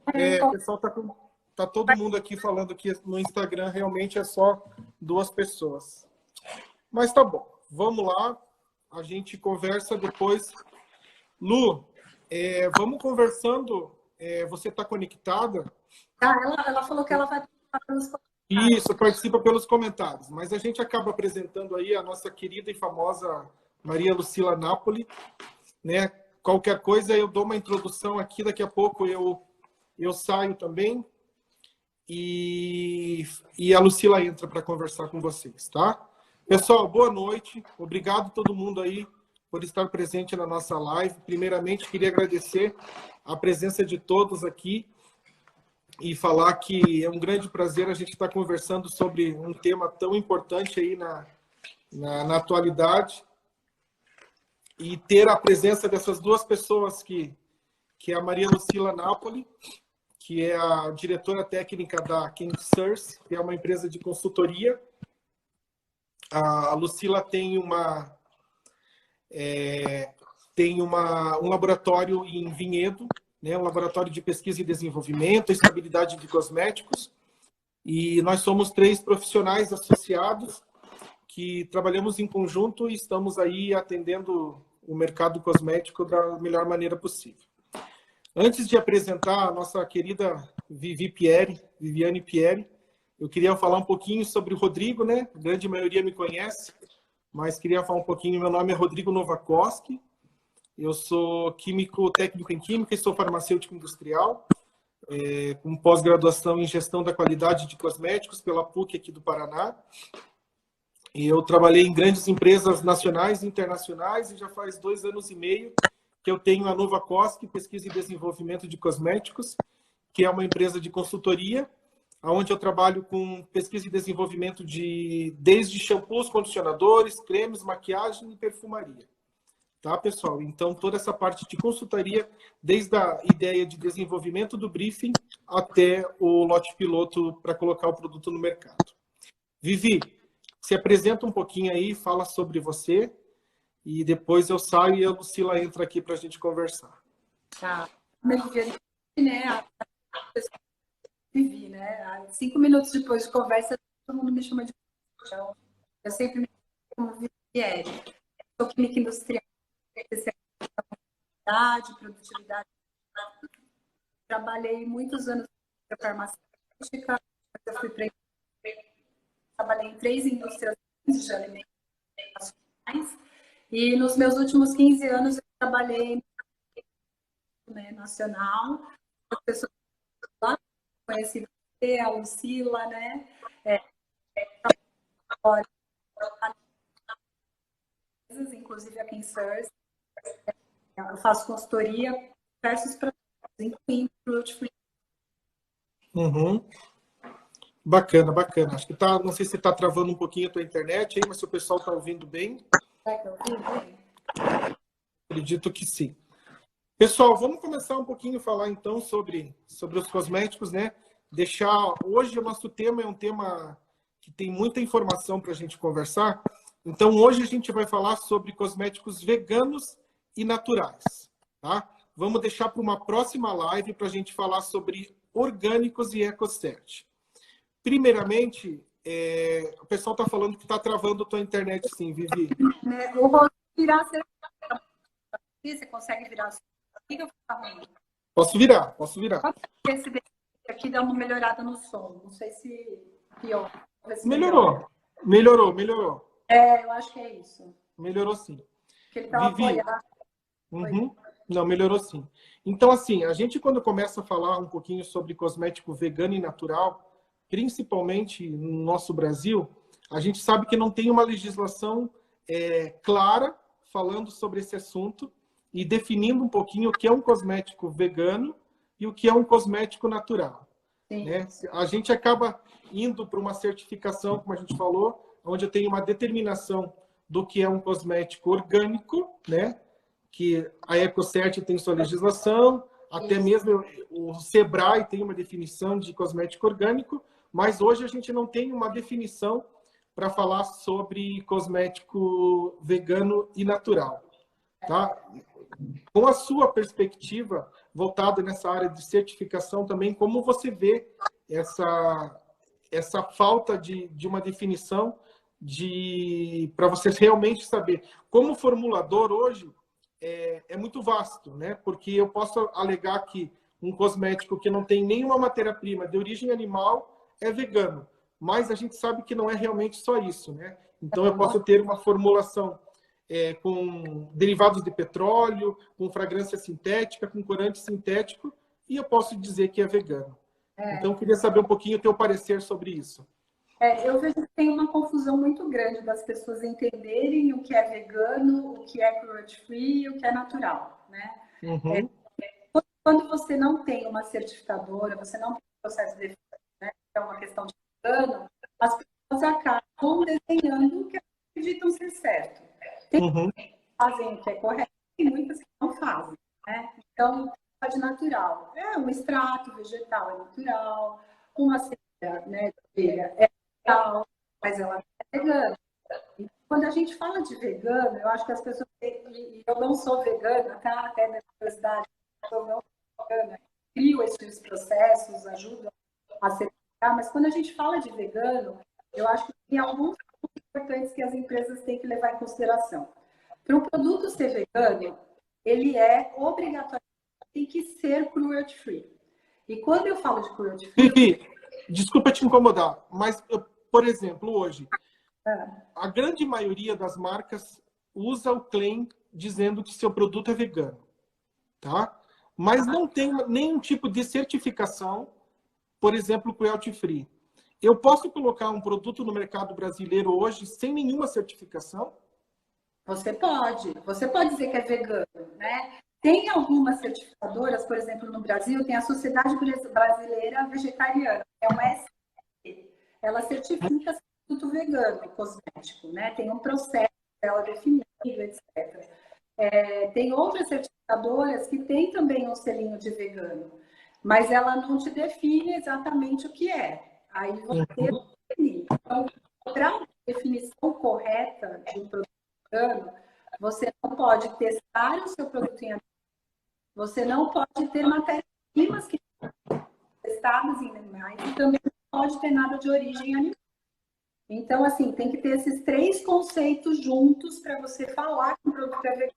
O pessoal tá todo mundo aqui falando que no Instagram realmente é só 2 pessoas. Mas tá bom, vamos lá. A gente conversa depois. Lu, vamos conversando. Você está conectada? Ela falou que ela vai participar pelos comentários. Isso, participa pelos comentários. Mas a gente acaba apresentando aí a nossa querida e famosa Maria Lucila Napoli, né? Qualquer coisa eu dou uma introdução aqui, daqui a pouco eu saio também e a Lucila entra para conversar com vocês, tá? Pessoal, boa noite. Obrigado a todo mundo aí por estar presente na nossa live. Primeiramente, queria agradecer a presença de todos aqui e falar que é um grande prazer a gente estar conversando sobre um tema tão importante aí na atualidade e ter a presença dessas 2 pessoas que é a Maria Lucila Napoli, que é a diretora técnica da KingSource, que é uma empresa de consultoria. A Lucila tem um laboratório em Vinhedo, né, um laboratório de pesquisa e desenvolvimento, estabilidade de cosméticos, e nós somos 3 profissionais associados que trabalhamos em conjunto e estamos aí atendendo o mercado cosmético da melhor maneira possível. Antes de apresentar a nossa querida Viviane Pieri, eu queria falar um pouquinho sobre o Rodrigo, né? A grande maioria me conhece, mas queria falar um pouquinho. Meu nome é Rodrigo Novakoski, eu sou químico técnico em química e sou farmacêutico industrial, com pós-graduação em gestão da qualidade de cosméticos pela PUC aqui do Paraná. E eu trabalhei em grandes empresas nacionais e internacionais e já faz 2 anos e meio que eu tenho a Novakoski, Pesquisa e Desenvolvimento de Cosméticos, que é uma empresa de consultoria, onde eu trabalho com pesquisa e desenvolvimento desde shampoos, condicionadores, cremes, maquiagem e perfumaria. Tá, pessoal? Então, toda essa parte de consultoria, desde a ideia de desenvolvimento do briefing até o lote piloto para colocar o produto no mercado. Vivi, se apresenta um pouquinho aí, fala sobre você, e depois eu saio e a Lucila entra aqui para a gente conversar. Tá. Né? Vivi, né? 5 minutos depois de conversa, todo mundo me chama de... Então, eu sempre me chamo como Viviane. Sou química industrial, produtividade. Trabalhei muitos anos na farmacêutica, eu fui para... Trabalhei em 3 indústrias de alimentos nacionais. E nos meus últimos 15 anos eu trabalhei nacional, professor lá, conheci a Lucila, né? Inclusive a KingSource. Eu faço consultoria, diversos projetos, incluindo Fruitful. Bacana, bacana. Acho que tá, não sei se está travando um pouquinho a tua internet aí, mas se o pessoal está ouvindo bem. Acredito que sim. Pessoal, vamos começar um pouquinho a falar então sobre os cosméticos, né? Hoje o nosso tema é um tema que tem muita informação para a gente conversar. Então, hoje a gente vai falar sobre cosméticos veganos e naturais, tá? Vamos deixar para uma próxima live para a gente falar sobre orgânicos e EcoCert. Primeiramente, o pessoal está falando que está travando a tua internet, sim, Vivi. Eu vou virar... Você consegue virar? Posso virar. Esse aqui dá uma melhorada no som. Não sei se pior. Melhorou. Eu acho que é isso. Melhorou sim. Porque ele estava apoiado. Não, melhorou sim. Então, assim, a gente quando começa a falar um pouquinho sobre cosmético vegano e natural, principalmente no nosso Brasil, a gente sabe que não tem uma legislação clara falando sobre esse assunto e definindo um pouquinho o que é um cosmético vegano e o que é um cosmético natural. Né? A gente acaba indo para uma certificação, como a gente falou, onde eu tenho uma determinação do que é um cosmético orgânico, né? Que a EcoCert tem sua legislação, até mesmo o Sebrae tem uma definição de cosmético orgânico, mas hoje a gente não tem uma definição para falar sobre cosmético vegano e natural. tá? Com a sua perspectiva voltada nessa área de certificação também, como você vê essa falta de uma definição para vocês realmente saber. Como formulador hoje é muito vasto, né? Porque eu posso alegar que um cosmético que não tem nenhuma matéria-prima de origem animal é vegano, mas a gente sabe que não é realmente só isso, né? Então eu posso ter uma formulação com derivados de petróleo, com fragrância sintética, com corante sintético, e eu posso dizer que é vegano. Então, eu queria saber um pouquinho o teu parecer sobre isso. Eu vejo que tem uma confusão muito grande das pessoas entenderem o que é vegano, o que é cruelty-free e o que é natural, né? Uhum. Quando você não tem uma certificadora, você não tem um processo de defesa, né? É uma questão de vegano, as pessoas acabam desenhando o que acreditam ser certo. Tem Uhum. que fazem o que é correto e muitas que não fazem, né? Então, de natural. Um extrato vegetal é natural, uma cera, né, de abelha é natural, mas ela é vegana. E quando a gente fala de vegano, eu acho que as pessoas... E eu não sou vegana, tá? Até na universidade, eu não sou vegana. Crio esses processos, ajudo a certificar, mas quando a gente fala de vegano, eu acho que tem alguns pontos importantes que as empresas têm que levar em consideração. Para um produto ser vegano, ele é obrigatoriamente tem que ser cruelty free. E quando eu falo de cruelty free... Vivi, desculpa te incomodar, mas, por exemplo, hoje, a grande maioria das marcas usa o claim dizendo que seu produto é vegano, tá? Mas não tem nenhum tipo de certificação, por exemplo, cruelty free. Eu posso colocar um produto no mercado brasileiro hoje sem nenhuma certificação? Você pode dizer que é vegano, né? Tem algumas certificadoras, por exemplo, no Brasil, tem a Sociedade Brasileira Vegetariana, que é uma SP. Ela certifica produto vegano, cosmético, né? Tem um processo dela definido, etc. Tem outras certificadoras que têm também um selinho de vegano, mas ela não te define exatamente o que é. Aí você define. Então, para a definição correta de um produto vegano, você não pode testar o seu produto em animais, você não pode ter matérias-primas que são testadas em animais e também não pode ter nada de origem animal. Então, assim, tem que ter esses três conceitos juntos para você falar que o produto é vegano.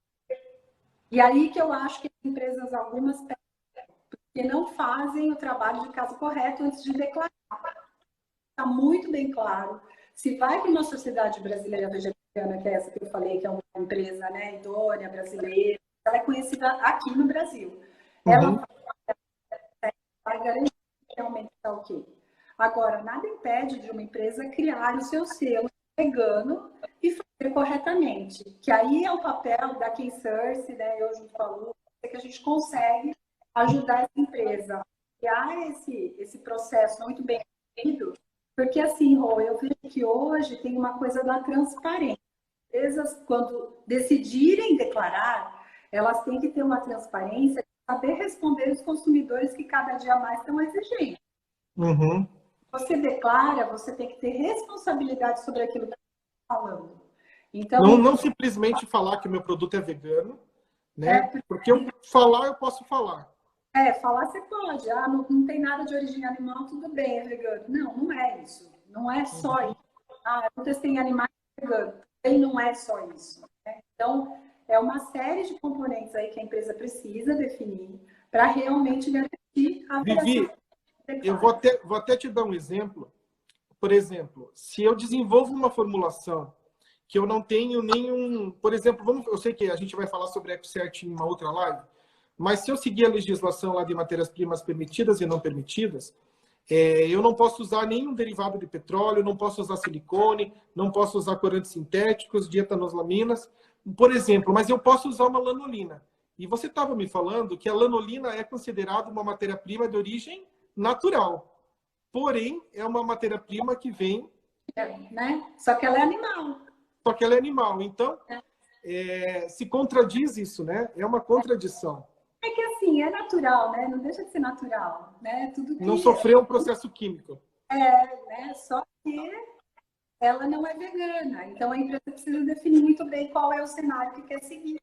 E aí que eu acho que as empresas, algumas, porque não fazem o trabalho de casa correto antes de declarar. Está muito bem claro. Se vai para uma sociedade brasileira vegetariana, que é essa que eu falei, que é uma empresa, né, idônea, brasileira, ela é conhecida aqui no Brasil. Ela vai garantir que realmente está ok. Agora, nada impede de uma empresa criar o seu selo vegano e fazer corretamente. Que aí é o papel da Kinsurce, né, eu junto com a Lu, que a gente consegue ajudar essa empresa a criar esse processo muito bem feito. Porque assim, Rô, eu vejo que hoje tem uma coisa da transparência. As empresas, quando decidirem declarar, elas têm que ter uma transparência de saber responder os consumidores que cada dia mais estão exigentes. Uhum. Você declara, você tem que ter responsabilidade sobre aquilo que você está falando. Não, Então, não simplesmente falar que meu produto é vegano, né? Porque eu posso falar. Falar você pode. Não tem nada de origem animal, tudo bem, é vegano. Não, não é isso. Não é só isso. Eu não testei em animais veganos. Também não é só isso. Né? Então, é uma série de componentes aí que a empresa precisa definir para realmente garantir a Vivi, eu vou até te dar um exemplo. Por exemplo, se eu desenvolvo uma formulação que eu não tenho nenhum... Por exemplo, eu sei que a gente vai falar sobre EcoCert em uma outra live, mas se eu seguir a legislação lá de matérias-primas permitidas e não permitidas, eu não posso usar nenhum derivado de petróleo, não posso usar silicone, não posso usar corantes sintéticos, dietanoslaminas, por exemplo, mas eu posso usar uma lanolina. E você estava me falando que a lanolina é considerada uma matéria-prima de origem natural. Porém, é uma matéria-prima que vem... né? Só que ela é animal. Só que ela é animal. Então, se contradiz isso, né? É uma contradição. É que assim, é natural, né? Não deixa de ser natural, né? Tudo que Não sofreu um processo químico. né? Só que ela não é vegana. Então a empresa precisa definir muito bem qual é o cenário que quer seguir.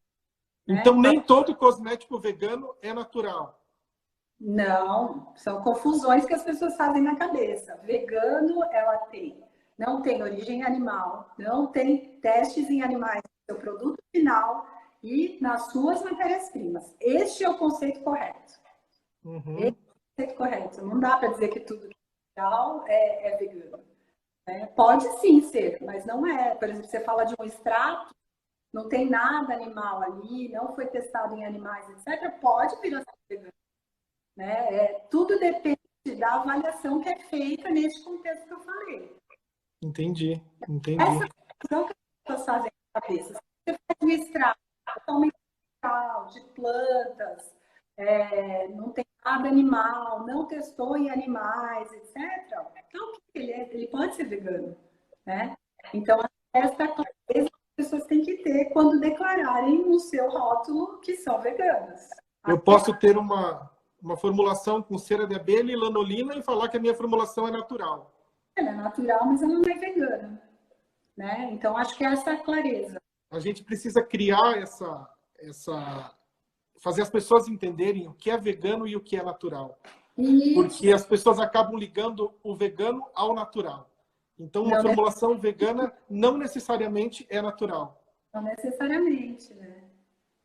Então, nem todo cosmético vegano é natural. Não, são confusões que as pessoas fazem na cabeça. Vegano, não tem origem animal, não tem testes em animais no seu produto final e nas suas matérias-primas. Este é o conceito correto. Esse é o conceito correto. Não dá para dizer que tudo que é natural é vegano. Pode sim ser, mas não é. Por exemplo, você fala de um extrato, não tem nada animal ali, não foi testado em animais, etc. Pode vir a ser vegano. Tudo depende da avaliação que é feita nesse contexto que eu falei. Entendi. Essa avaliação que as pessoas fazem na cabeça. Se você faz um extrato totalmente natural, de plantas, não tem nada animal, não testou em animais, etc. Então, ele pode ser vegano. Então, essa clareza as pessoas têm que ter quando declararem no seu rótulo que são veganas. Eu posso ter uma formulação com cera de abelha e lanolina e falar que a minha formulação é natural. Ela é natural, mas ela não é vegana. Então, acho que essa é a clareza. A gente precisa criar fazer as pessoas entenderem o que é vegano e o que é natural. Isso. Porque as pessoas acabam ligando o vegano ao natural. Então, uma formulação vegana não necessariamente é natural. Não necessariamente,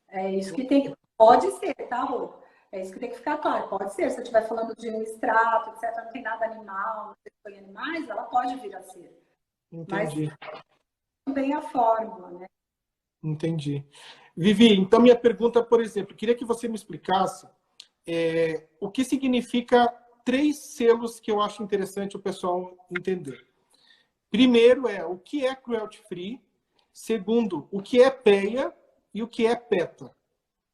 É isso que tem que... Pode ser, tá, Rô? É isso que tem que ficar claro. Pode ser. Se eu estiver falando de um extrato, etc., não tem nada animal, não tem animais, ela pode vir a ser. Entendi. Mas também a fórmula, Entendi. Vivi, então minha pergunta, por exemplo, queria que você me explicasse o que significa 3 selos que eu acho interessante o pessoal entender. Primeiro o que é cruelty free. Segundo, o que é PEA e o que é PETA.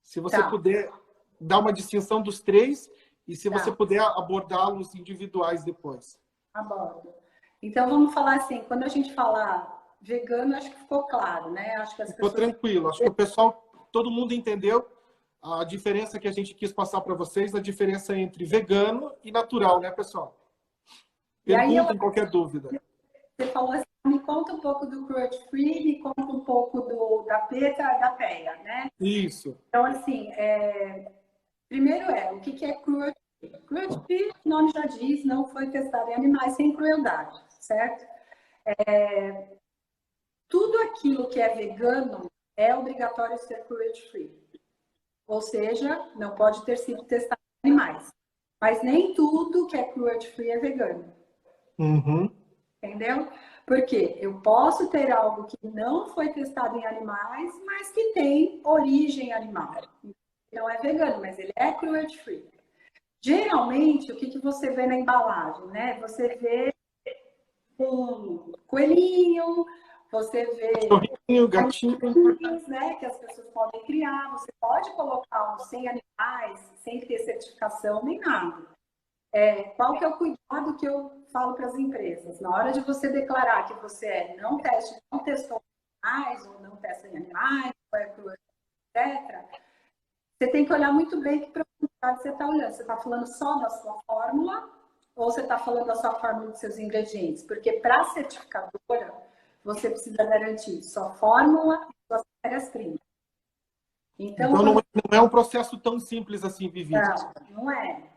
Se você puder dar uma distinção dos 3 e se você puder abordá-los individuais depois. Abordo. Então, vamos falar assim, quando a gente falar vegano, acho que ficou claro, Acho que as Ficou pessoas... tranquilo. Acho que o pessoal, todo mundo entendeu a diferença que a gente quis passar para vocês, a diferença entre vegano e natural, né, pessoal? Perguntem qualquer dúvida. Você falou assim, me conta um pouco do cruelty free, me conta um pouco da PETA e da PEA, Isso. Então, assim, primeiro o que é cruelty free? Cruelty free, o nome já diz, não foi testado em animais sem crueldade, certo? Tudo aquilo que é vegano é obrigatório ser cruelty free. Ou seja, não pode ter sido testado em animais. Mas nem tudo que é cruelty free é vegano. Entendeu? Porque eu posso ter algo que não foi testado em animais, mas que tem origem animal. Não é vegano, mas ele é cruelty free. Geralmente, o que você vê na embalagem, Você vê um coelhinho, você vê gatinho, que as pessoas podem criar. Você pode colocar um sem animais, sem ter certificação nem nada. Qual que é o cuidado que eu falo para as empresas? Na hora de você declarar que você não testou animais, ou não testa em animais, etc., você tem que olhar muito bem que profundidade você está olhando. Você está falando só da sua fórmula ou você está falando da sua fórmula dos seus ingredientes? Porque para a certificadora, você precisa garantir sua fórmula e suas matérias-primas. Então não é um processo tão simples assim, Vivi. Não é.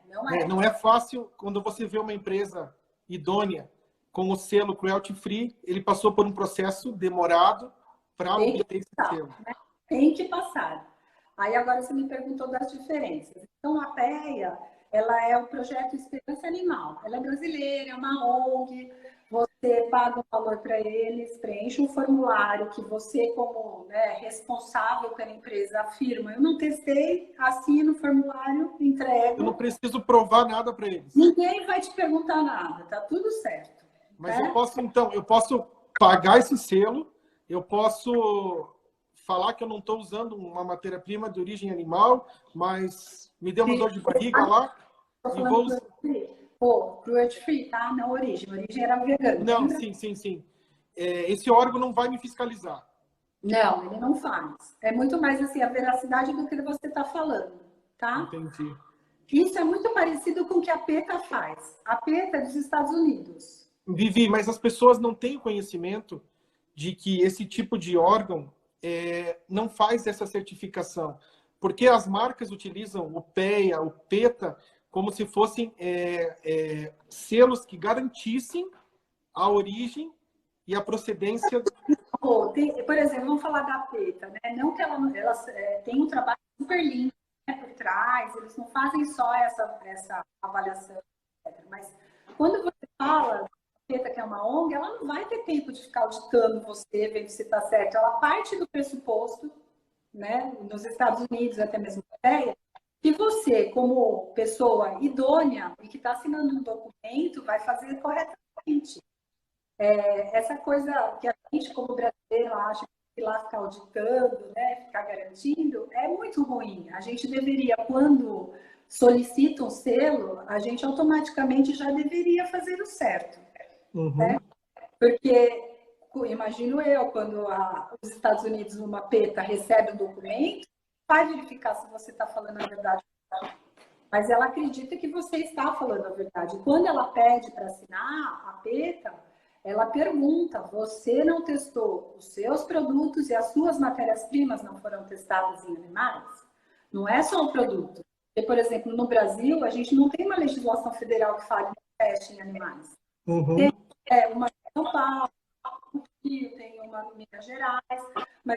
Não é fácil quando você vê uma empresa idônea com o selo cruelty free, ele passou por um processo demorado para obter esse selo. Tem que passar. Aí agora você me perguntou das diferenças. Então a PEA, ela é o projeto Esperança Animal. Ela é brasileira, é uma ONG. Você paga um valor para eles, preenche um formulário que você, como responsável pela empresa, afirma. Eu não testei, assino o formulário, entrego. Eu não preciso provar nada para eles. Ninguém vai te perguntar nada, tá tudo certo. Mas eu posso pagar esse selo, eu posso falar que eu não estou usando uma matéria-prima de origem animal, mas me deu uma dor de barriga lá e vou usar. Cruelty free, tá? Não origem. Origem era vegana. Não, sim. Esse órgão não vai me fiscalizar. Não, ele não faz. É muito mais assim a veracidade do que você está falando, tá? Entendi. Isso é muito parecido com o que a PETA faz. A PETA é dos Estados Unidos. Vivi, mas as pessoas não têm conhecimento de que esse tipo de órgão não faz essa certificação? Porque as marcas utilizam o PEA, o PETA, como se fossem selos que garantissem a origem e a procedência. Por exemplo, vamos falar da PETA, né? Não que ela tem um trabalho super lindo, né, por trás, eles não fazem só essa avaliação, etc. Mas quando você fala da PETA, que é uma ONG, ela não vai ter tempo de ficar auditando você, vendo se está certo. Ela parte do pressuposto, né, nos Estados Unidos, até mesmo na Coreia, que você, como pessoa idônea e que está assinando um documento, vai fazer corretamente. Essa coisa que a gente, como brasileiro, acha que lá ficar auditando, né, ficar garantindo, é muito ruim. A gente deveria, quando solicita um selo, a gente automaticamente já deveria fazer o certo. Né? Porque, imagino eu, quando os Estados Unidos, uma PETA, recebe um documento, vai verificar se você está falando a verdade. Mas ela acredita que você está falando a verdade. Quando ela pede para assinar a PETA, ela pergunta: você não testou os seus produtos e as suas matérias-primas não foram testadas em animais? Não é só o produto. Porque, por exemplo, no Brasil, a gente não tem uma legislação federal que fale de teste em animais. Tem uma em São Paulo, tem uma em Minas Gerais, mas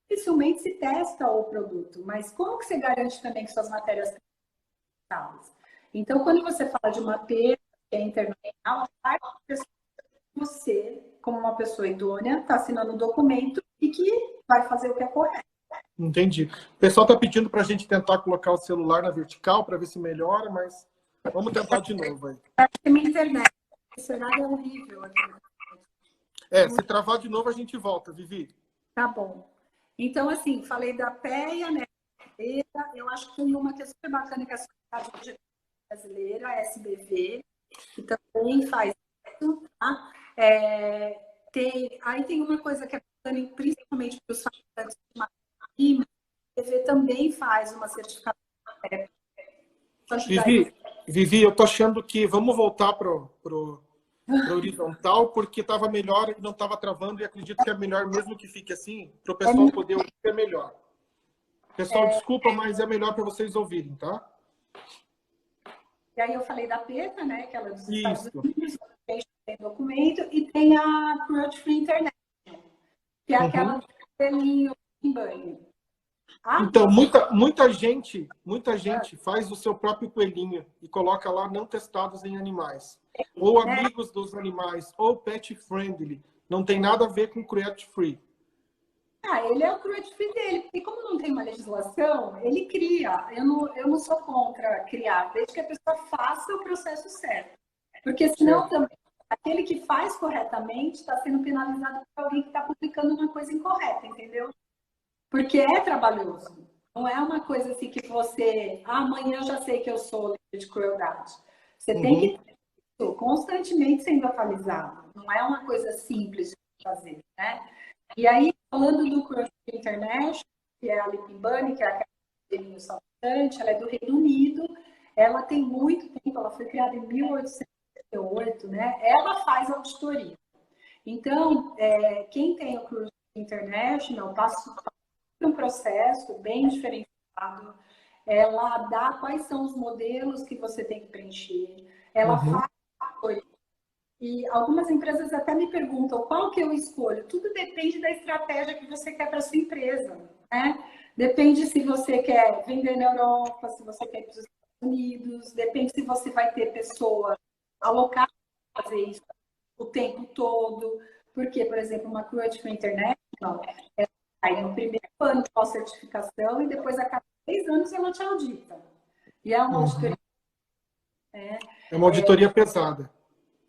dificilmente se testa o produto. Mas como que você garante também que suas matérias-primas são testadas? Então, quando você fala de uma PETA, que é internacional, você, como uma pessoa idônea, está assinando um documento e que vai fazer o que é correto. Entendi. O pessoal está pedindo para a gente tentar colocar o celular na vertical para ver se melhora, mas vamos tentar de novo aí. Minha internet, esse horário é horrível aqui. Se travar de novo a gente volta, Vivi. Tá bom. Então, assim, falei da PEA, né? Eu acho que tem uma que é super bacana, que é a Sociedade Brasileira, a SBV, que também faz isso, tá? Aí tem uma coisa que é bacana, principalmente para os fabricantes de matéria-prima, a SBV também faz uma certificação. Vivi, eu tô achando que vamos voltar pro horizontal, porque estava melhor e não estava travando, e acredito que é melhor mesmo que fique assim, para o pessoal poder ouvir, é melhor. Pessoal, desculpa, mas é melhor para vocês ouvirem, tá? E aí eu falei da PETA, né, que ela é dos Estados Unidos, tem documento, e tem a Cruelty Free Internet, que é aquela do selinho em banho. Então, muita gente faz o seu próprio coelhinho e coloca lá não testados em animais. Ou amigos dos animais, ou pet friendly. Não tem nada a ver com cruelty free. Ele é o cruelty free dele, porque como não tem uma legislação, ele cria. Eu não sou contra criar, desde que a pessoa faça o processo certo. Porque senão também, aquele que faz corretamente está sendo penalizado por alguém que está publicando uma coisa incorreta, entendeu? Porque é trabalhoso. Não é uma coisa assim que você... amanhã eu já sei que eu sou livre de crueldade. Você tem que ter isso constantemente sendo atualizado. Não é uma coisa simples de fazer, né? E aí, falando do Cruelty International, que é a Lipin Bunny, que é a cadelinha saltitante, ela é do Reino Unido. Ela tem muito tempo, ela foi criada em 1878, né? Ela faz auditoria. Então, quem tem o Cruelty International passa um processo bem diferenciado. Ela dá quais são os modelos que você tem que preencher. Ela faz e algumas empresas até me perguntam qual que eu escolho. Tudo depende da estratégia que você quer para sua empresa, né? Depende se você quer vender na Europa, se você quer ir para os Estados Unidos, depende se você vai ter pessoa alocada para fazer isso o tempo todo. Porque, por exemplo, uma Cruelty Free International, aí no primeiro ano de certificação e depois a cada 6 anos ela te audita. E é uma auditoria. É uma auditoria pesada.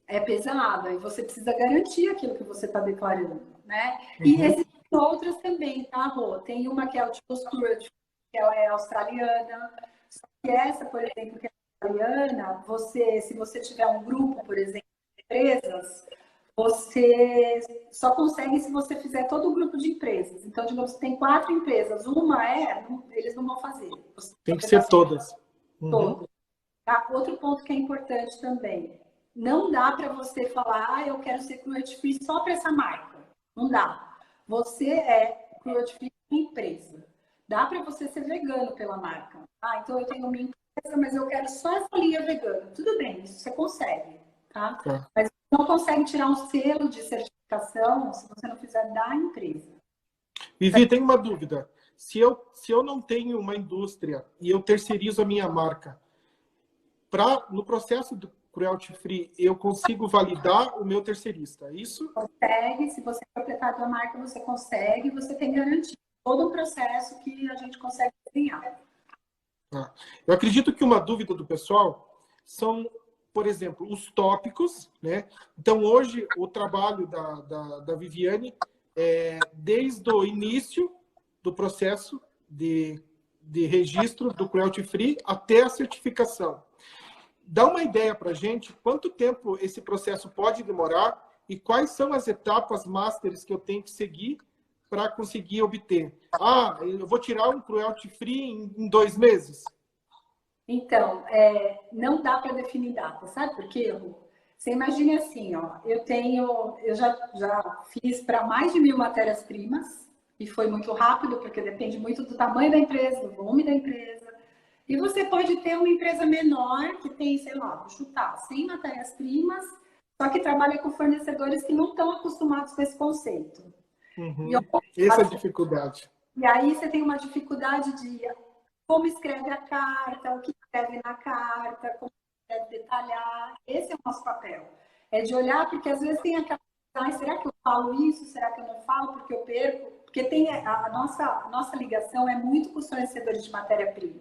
É pesada e você precisa garantir aquilo que você está declarando, né? E existem outras também, tá, Rô? Tem uma que é o tipo Cruelty, que ela é australiana. Só que essa, por exemplo, que é australiana, se você tiver um grupo, por exemplo, de empresas, você só consegue se você fizer todo o grupo de empresas. Então, digamos, você tem 4 empresas, eles não vão fazer. Tem que ser todas. Todas. Tá? Outro ponto que é importante também. Não dá para você falar, eu quero ser cruelty free só para essa marca. Não dá. Você cruelty free é uma empresa. Dá para você ser vegano pela marca. Ah, então eu tenho minha empresa, mas eu quero só essa linha vegana. Tudo bem, isso você consegue, tá? Mas você não consegue tirar um selo de certificação se você não fizer da empresa. Vivi, tem uma dúvida. Se eu não tenho uma indústria e eu terceirizo a minha marca, no processo do cruelty free, eu consigo validar o meu terceirista, é isso? Consegue, se você é proprietário da marca, você consegue, você tem garantia. Todo um processo que a gente consegue desenhar. Eu acredito que uma dúvida do pessoal são, por exemplo, os tópicos, né? Então, hoje, o trabalho da Viviane é desde o início do processo de registro do cruelty free até a certificação. Dá uma ideia para a gente quanto tempo esse processo pode demorar e quais são as etapas masters que eu tenho que seguir para conseguir obter. Ah, eu vou tirar um cruelty free em 2 meses? Então, não dá para definir data, sabe por quê, Ru? Você imagine assim, ó, eu já fiz para mais de 1000 matérias-primas e foi muito rápido, porque depende muito do tamanho da empresa, do volume da empresa. E você pode ter uma empresa menor que tem, sei lá, vou chutar, 100 matérias-primas, só que trabalha com fornecedores que não estão acostumados com esse conceito. Uhum. Essa é a dificuldade. E aí você tem uma dificuldade de como escreve a carta, o que escreve na carta, como deve detalhar. Esse é o nosso papel. É de olhar, porque às vezes tem aquela... será que eu falo isso? Será que eu não falo porque eu perco? Porque tem a nossa ligação é muito com os fornecedores de matéria-prima.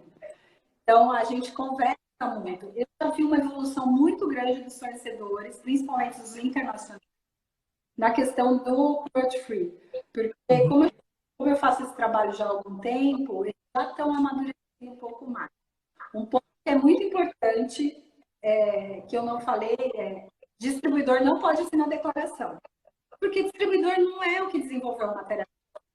Então, a gente conversa muito. Eu já vi uma evolução muito grande dos fornecedores, principalmente os internacionais, na questão do cruelty free. Porque, como eu faço esse trabalho já há algum tempo, eles já estão amadurecendo um pouco mais. Um ponto que é muito importante, que eu não falei, distribuidor não pode assinar declaração. Porque distribuidor não é o que desenvolveu a matéria.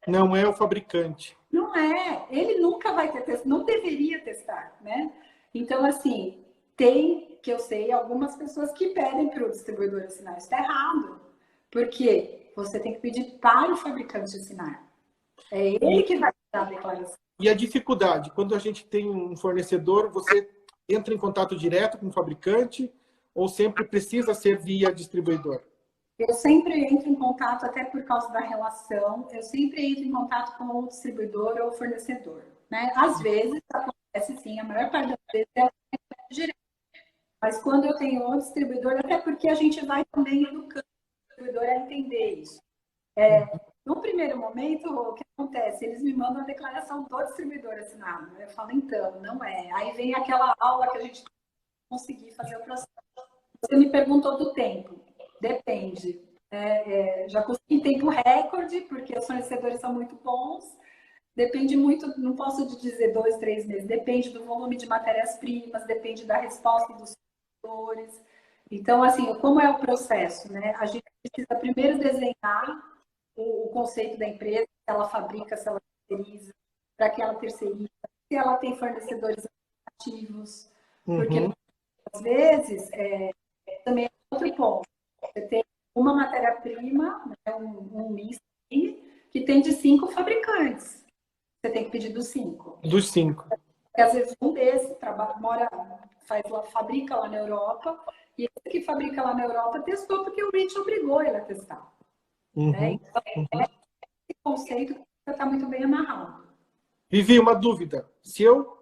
Não é o fabricante. Não é. Ele nunca vai ter testado, não deveria testar, né? Então, assim, tem, que eu sei, algumas pessoas que pedem para o distribuidor assinar. Isso está errado. Porque você tem que pedir para o fabricante assinar. É ele que vai dar a declaração. E a dificuldade? Quando a gente tem um fornecedor, você entra em contato direto com o fabricante ou sempre precisa ser via distribuidor? Eu sempre entro em contato, até por causa da relação, eu sempre entro em contato com o distribuidor ou o fornecedor. Né? Às vezes, acontece sim, a maior parte das vezes é direto. Mas quando eu tenho um distribuidor, até porque a gente vai também educando o distribuidor a entender isso. No primeiro momento, o que acontece? Eles me mandam a declaração do distribuidor assinado. Eu falo, então, não é. Aí vem aquela aula que a gente conseguir fazer o processo. Você me perguntou do tempo. Depende. Já consegui tempo recorde, porque os fornecedores são muito bons. Depende muito, não posso te dizer 2, 3 meses. Depende do volume de matérias-primas, depende da resposta dos fornecedores. Então, assim, como é o processo, né? A gente precisa primeiro desenhar o conceito da empresa, se ela fabrica, se ela terceiriza, para que ela terceiriza, se ela tem fornecedores ativos, porque às vezes também é outro ponto. Você tem uma matéria-prima, né, um mix, que tem de 5 fabricantes. Você tem que pedir dos 5. Dos 5. Porque às vezes um desses fabrica lá na Europa, e esse que fabrica lá na Europa testou porque o REACH obrigou ele a testar. Né? Então, esse conceito está muito bem amarrado. Vivi, uma dúvida. Se eu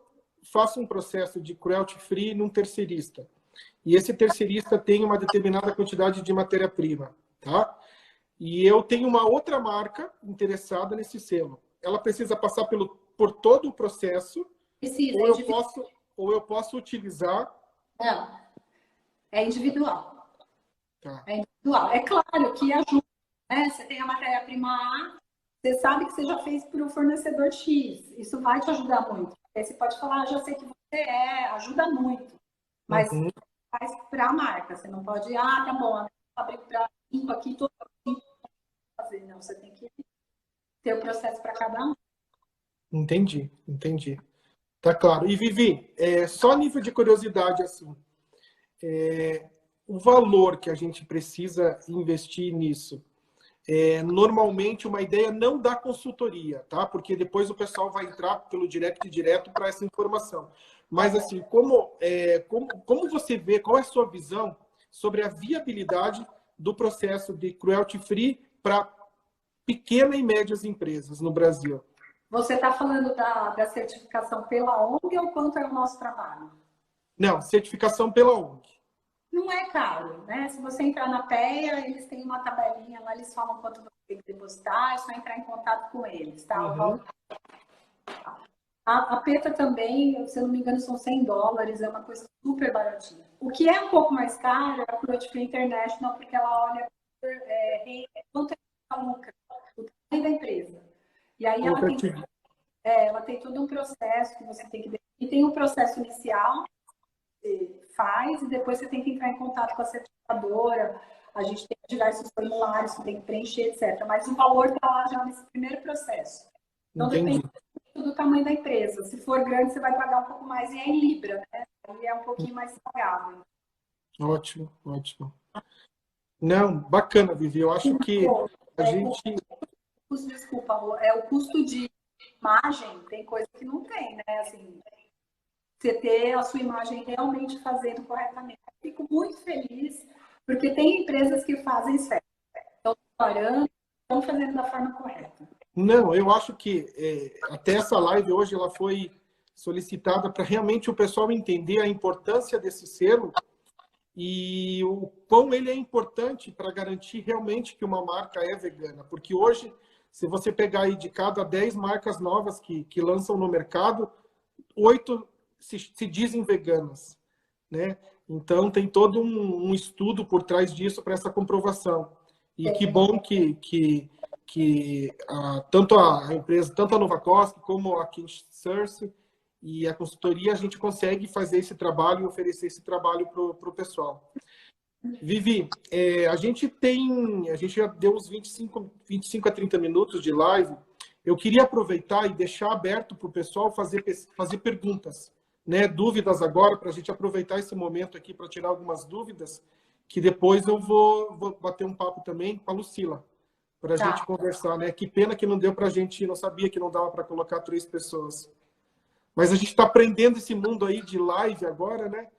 faço um processo de cruelty free num terceirista, e esse terceirista tem uma determinada quantidade de matéria-prima, tá? E eu tenho uma outra marca interessada nesse selo. Ela precisa passar por todo o processo, Precisa, ou eu posso utilizar... Não, é individual. Tá. É individual. É claro que ajuda, né? Você tem a matéria-prima A, você sabe que você já fez para o fornecedor X. Isso vai te ajudar muito. Aí você pode falar, já sei que você ajuda muito. Mas faz para a marca. Você não pode, tá bom, eu fabrico para 5 aqui, todo mundo fazer. Não, você tem que ter o processo para cada um. Entendi. Tá claro. E Vivi, só nível de curiosidade, assim, o valor que a gente precisa investir nisso, normalmente uma ideia não da consultoria, tá? Porque depois o pessoal vai entrar pelo direct direto para essa informação. Mas, assim, como você vê, qual é a sua visão sobre a viabilidade do processo de cruelty free para pequenas e médias empresas no Brasil? Você está falando da certificação pela ONG ou quanto é o nosso trabalho? Não, certificação pela ONG. Não é caro, né? Se você entrar na PEA, eles têm uma tabelinha lá, eles falam quanto você tem que depositar, é só entrar em contato com eles, tá? Uhum. A PETA também, se eu não me engano, são $100, é uma coisa super baratinha. O que é um pouco mais caro é a Cruelty Free International, porque ela olha quanto é o lucro, o tamanho da empresa. E aí ela tem todo um processo que você tem que... E tem um processo inicial, você faz, e depois você tem que entrar em contato com a certificadora, a gente tem diversos formulários que tem que preencher, etc. Mas o valor está lá já nesse primeiro processo. Então, Entendi. depende do tamanho da empresa. Se for grande, você vai pagar um pouco mais e é em Libra, né? Aí é um pouquinho mais pagável. Ótimo, ótimo. Não, bacana, Vivi. Eu acho que a gente... Desculpa, o custo de imagem tem coisa que não tem, né? Assim, você ter a sua imagem realmente fazendo corretamente. Eu fico muito feliz, porque tem empresas que fazem certo. Estão parando, estão fazendo da forma correta. Não, eu acho que até essa live hoje ela foi solicitada para realmente o pessoal entender a importância desse selo e o quão ele é importante para garantir realmente que uma marca é vegana. Porque hoje, se você pegar aí de cada 10 marcas novas que lançam no mercado, 8 se dizem veganas, né? Então, tem todo um estudo por trás disso para essa comprovação. E que bom que tanto a empresa, tanto a Nova Costa como a Kinsource e a consultoria, a gente consegue fazer esse trabalho e oferecer esse trabalho para o pessoal. Vivi, a gente já deu uns 25 a 30 minutos de live. Eu queria aproveitar e deixar aberto para o pessoal fazer perguntas, né? Dúvidas agora, para a gente aproveitar esse momento aqui para tirar algumas dúvidas, que depois eu vou bater um papo também com a Lucila, para a gente conversar, né? Que pena que não deu para a gente, não sabia que não dava para colocar 3 pessoas. Mas a gente está aprendendo esse mundo aí de live agora, né?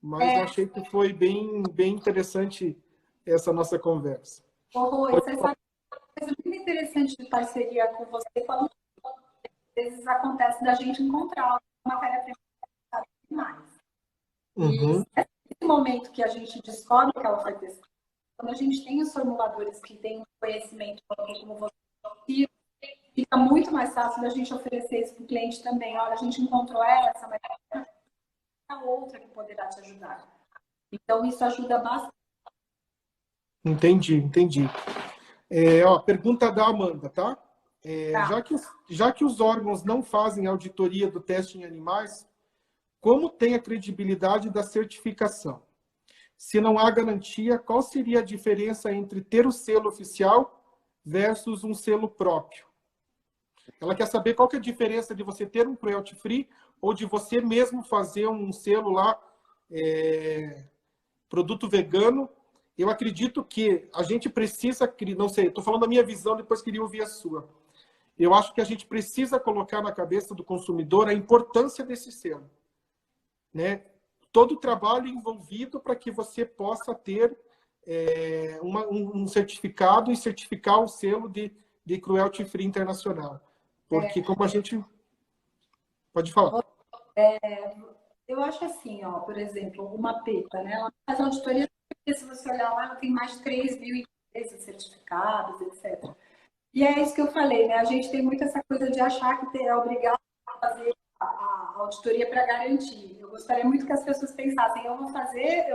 Mas eu achei que foi bem interessante essa nossa conversa. Rui, você sabe uma coisa muito interessante de parceria com você, quando às vezes acontece da gente encontrar uma matéria-prima demais. Uhum. E nesse momento que a gente descobre que ela foi pesquisada, quando a gente tem os formuladores que têm um conhecimento como você, fica muito mais fácil da gente oferecer isso para o cliente também. Olha, a gente encontrou essa, mas tem a outra que poderá te ajudar. Então, isso ajuda bastante. Entendi. Pergunta da Amanda, tá? Já que os órgãos não fazem auditoria do teste em animais, como tem a credibilidade da certificação? Se não há garantia, qual seria a diferença entre ter o selo oficial versus um selo próprio? Ela quer saber qual que é a diferença de você ter um cruelty free ou de você mesmo fazer um selo lá, produto vegano. Eu acredito que a gente precisa, não sei, estou falando da minha visão, depois queria ouvir a sua. Eu acho que a gente precisa colocar na cabeça do consumidor a importância desse selo, né? Todo o trabalho envolvido para que você possa ter um certificado e certificar o selo de cruelty free internacional. Porque como a gente... Pode falar. Eu acho assim, ó, por exemplo, uma PETA, né? Ela faz auditoria, porque se você olhar lá, ela tem mais de 3.000 empresas certificadas, etc. E é isso que eu falei, né? A gente tem muito essa coisa de achar que é obrigado a fazer a auditoria para garantir. Eu gostaria muito que as pessoas pensassem, eu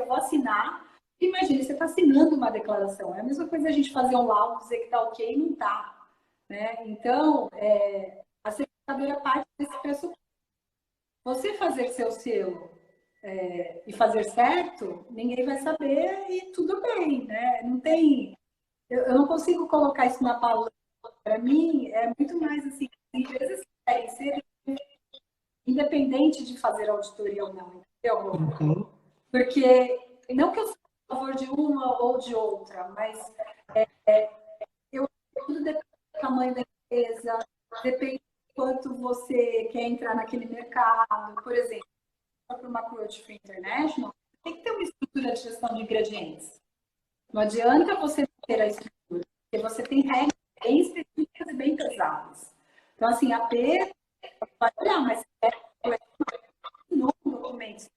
vou assinar. Imagine, você está assinando uma declaração. É a mesma coisa a gente fazer um laudo, dizer que está ok e não está. Né? Então, a certificadora parte desse pressuposto. Você fazer seu selo e fazer certo, ninguém vai saber e tudo bem, né? Não tem... Eu não consigo colocar isso na palavra. Para mim, é muito mais assim, as empresas que querem ser independente de fazer auditoria ou não, entendeu? Uhum. Porque, não que eu seja a favor de uma ou de outra, mas eu tudo depende do tamanho da empresa, depende do quanto você quer entrar naquele mercado. Por exemplo, para uma Cruelty Free International, tem que ter uma estrutura de gestão de ingredientes. Não adianta você ter a estrutura, porque você tem regras bem específicas e bem pesadas. Então, assim, a P vai olhar, mas é no documento.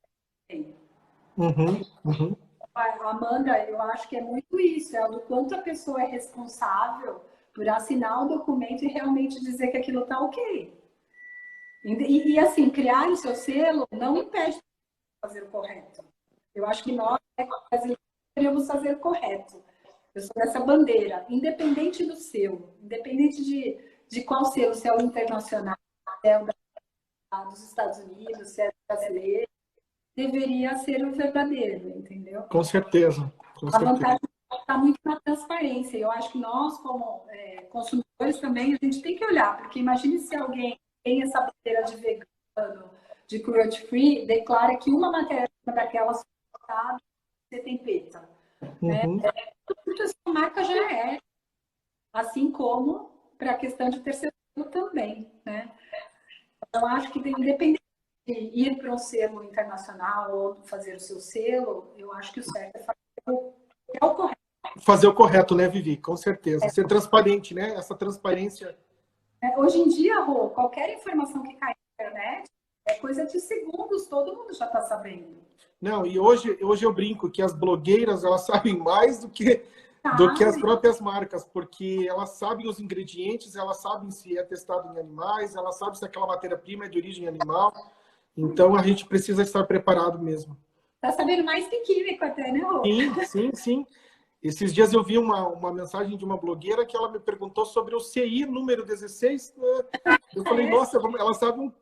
Amanda, eu acho que é muito isso, é do quanto a pessoa é responsável por assinar o documento e realmente dizer que aquilo está ok. E assim, criar o seu selo não impede de fazer o correto. Eu acho que nós, brasileiros, queremos fazer o correto. Eu sou dessa bandeira, independente do selo, independente de qual selo, se é o internacional, se é o dos Estados Unidos, se é o brasileiro, deveria ser o verdadeiro, entendeu? Com certeza. A vantagem está muito na transparência. Eu acho que nós, como consumidores também, a gente tem que olhar, porque imagine se alguém tem essa bandeira de vegano, de cruelty free, declara que uma matéria daquelas você tem peta. Tudo essa marca já é. Assim como para a questão de terceiro também, né? Então, acho que independente de ir para um selo internacional ou fazer o seu selo, eu acho que o certo é fazer o correto. Fazer o correto, né, Vivi? Com certeza. Ser transparente, né? Essa transparência. Hoje em dia, Rô, qualquer informação que cai na internet é coisa de segundos, todo mundo já está sabendo. Não, e hoje eu brinco que as blogueiras, elas sabem mais do que as próprias marcas, porque elas sabem os ingredientes, elas sabem se é testado em animais, elas sabem se aquela matéria-prima é de origem animal. Então, a gente precisa estar preparado mesmo. Tá sabendo mais que químico até, né, Rô? Sim. Esses dias eu vi uma mensagem de uma blogueira que ela me perguntou sobre o CI número 16. Eu falei, nossa, ela sabe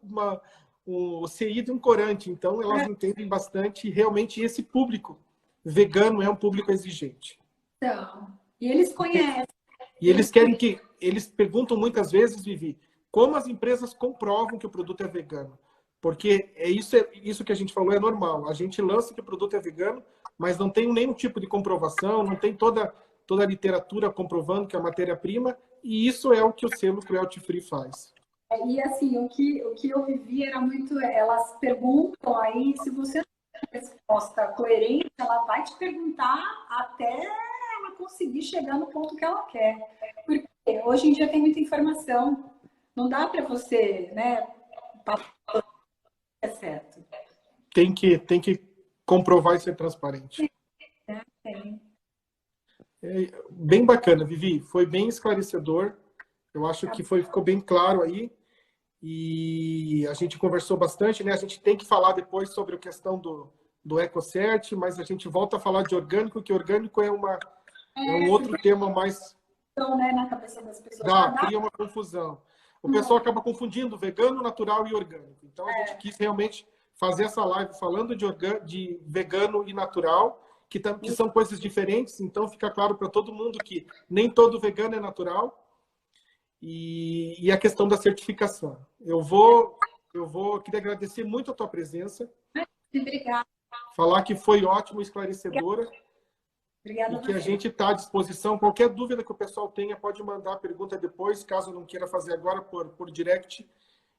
o CI de um corante, então elas entendem bastante. E realmente esse público vegano é um público exigente. Então, e eles conhecem. E eles perguntam muitas vezes, Vivi, como as empresas comprovam que o produto é vegano? Porque isso que a gente falou é normal. A gente lança que o produto é vegano, mas não tem nenhum tipo de comprovação, não tem toda a literatura comprovando que é a matéria-prima, e isso é o que o selo Cruelty Free faz. E assim, o que eu vivi era muito, elas perguntam aí, se você não tem resposta coerente, ela vai te perguntar até ela conseguir chegar no ponto que ela quer. Porque hoje em dia tem muita informação, não dá para você, né, é certo. Tem que comprovar e ser transparente. Tem. Bem bacana, Vivi. Foi bem esclarecedor. Eu acho que ficou bem claro aí. E a gente conversou bastante, né? A gente tem que falar depois sobre a questão do EcoCert, mas a gente volta a falar de orgânico, que orgânico é um outro tema mais... Então, né, na cabeça das pessoas. Cria uma confusão. O pessoal acaba confundindo vegano, natural e orgânico. Então, a gente quis realmente fazer essa live falando de vegano e natural, que são coisas diferentes. Então, fica claro para todo mundo que nem todo vegano é natural. E a questão da certificação. Queria agradecer muito a tua presença. Obrigada. Falar que foi ótimo, esclarecedora. Obrigada. E que a gente está à disposição. Qualquer dúvida que o pessoal tenha, pode mandar a pergunta depois, caso não queira fazer agora por direct.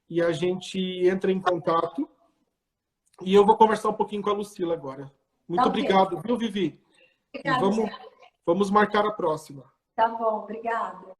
E a gente entra em contato. E eu vou conversar um pouquinho com a Lucila agora. Muito obrigado, viu, Vivi? Obrigada, e vamos marcar a próxima. Tá bom, obrigada.